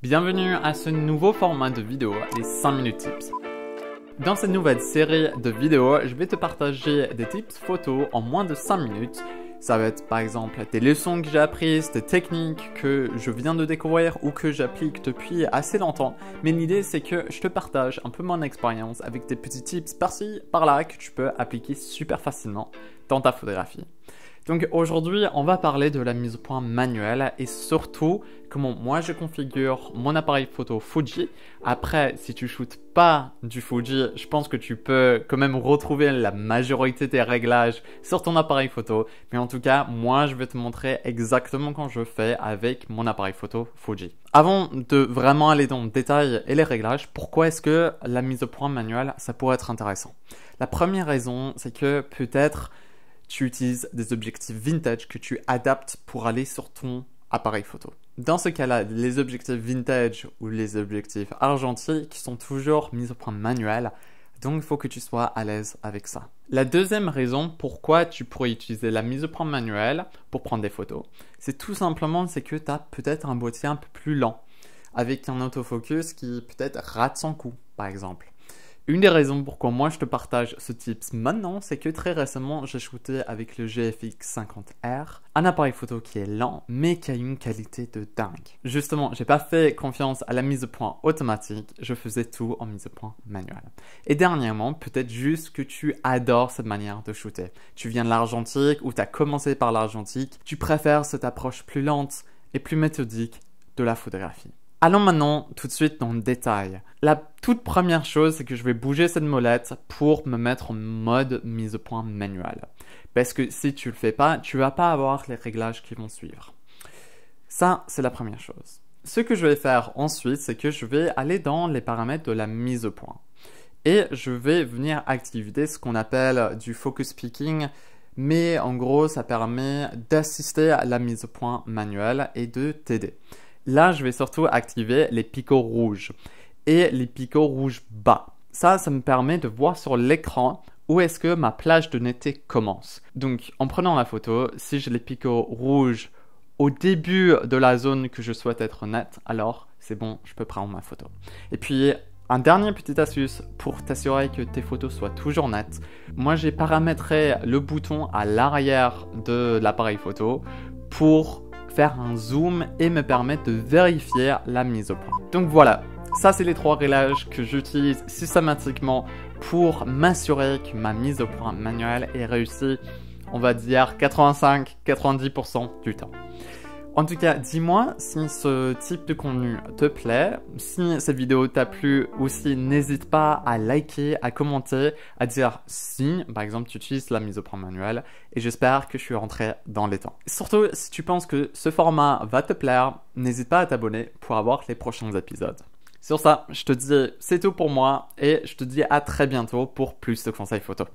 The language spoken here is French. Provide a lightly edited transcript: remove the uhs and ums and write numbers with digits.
Bienvenue à ce nouveau format de vidéo, les 5 minutes tips. Dans cette nouvelle série de vidéos, je vais te partager des tips photos en moins de 5 minutes. Ça va être par exemple des leçons que j'ai apprises, des techniques que je viens de découvrir ou que j'applique depuis assez longtemps. Mais l'idée c'est que je te partage un peu mon expérience avec des petits tips par-ci, par-là que tu peux appliquer super facilement dans ta photographie. Donc aujourd'hui, on va parler de la mise au point manuelle et surtout comment moi je configure mon appareil photo Fuji. Après, si tu shootes pas du Fuji, je pense que tu peux quand même retrouver la majorité des réglages sur ton appareil photo. Mais en tout cas, moi je vais te montrer exactement comment je fais avec mon appareil photo Fuji. Avant de vraiment aller dans le détail et les réglages, pourquoi est-ce que la mise au point manuelle, ça pourrait être intéressant? La première raison, c'est que peut-être tu utilises des objectifs vintage que tu adaptes pour aller sur ton appareil photo. Dans ce cas-là, les objectifs vintage ou les objectifs argentiques sont toujours mis au point manuel, donc il faut que tu sois à l'aise avec ça. La deuxième raison pourquoi tu pourrais utiliser la mise au point manuelle pour prendre des photos, c'est tout simplement que tu as peut-être un boîtier un peu plus lent, avec un autofocus qui peut-être rate son coup, par exemple. Une des raisons pourquoi moi je te partage ce tips maintenant, c'est que très récemment j'ai shooté avec le GFX50R, un appareil photo qui est lent mais qui a une qualité de dingue. Justement, j'ai pas fait confiance à la mise au point automatique, je faisais tout en mise au point manuelle. Et dernièrement, peut-être juste que tu adores cette manière de shooter. Tu viens de l'argentique ou tu as commencé par l'argentique, tu préfères cette approche plus lente et plus méthodique de la photographie. Allons maintenant tout de suite dans le détail. La toute première chose, c'est que je vais bouger cette molette pour me mettre en mode mise au point manuel. Parce que si tu le fais pas, tu vas pas avoir les réglages qui vont suivre. Ça, c'est la première chose. Ce que je vais faire ensuite, c'est que je vais aller dans les paramètres de la mise au point. Et je vais venir activer ce qu'on appelle du focus picking. Mais en gros, ça permet d'assister à la mise au point manuelle et de t'aider. Là, je vais surtout activer les picots rouges et les picots rouges bas. Ça me permet de voir sur l'écran où est-ce que ma plage de netteté commence. Donc, en prenant la photo, si j'ai les picots rouges au début de la zone que je souhaite être nette, alors c'est bon, je peux prendre ma photo. Et puis, un dernier petite astuce pour t'assurer que tes photos soient toujours nettes. Moi, j'ai paramétré le bouton à l'arrière de l'appareil photo pour faire un zoom et me permettre de vérifier la mise au point. Donc voilà, ça c'est les 3 réglages que j'utilise systématiquement pour m'assurer que ma mise au point manuelle est réussie, on va dire 85-90% du temps. En tout cas, dis-moi si ce type de contenu te plaît, si cette vidéo t'a plu aussi, n'hésite pas à liker, à commenter, à dire si, par exemple, tu utilises la mise au point manuelle et j'espère que je suis rentré dans les temps. Surtout, si tu penses que ce format va te plaire, n'hésite pas à t'abonner pour avoir les prochains épisodes. Sur ça, je te dis c'est tout pour moi et je te dis à très bientôt pour plus de conseils photo.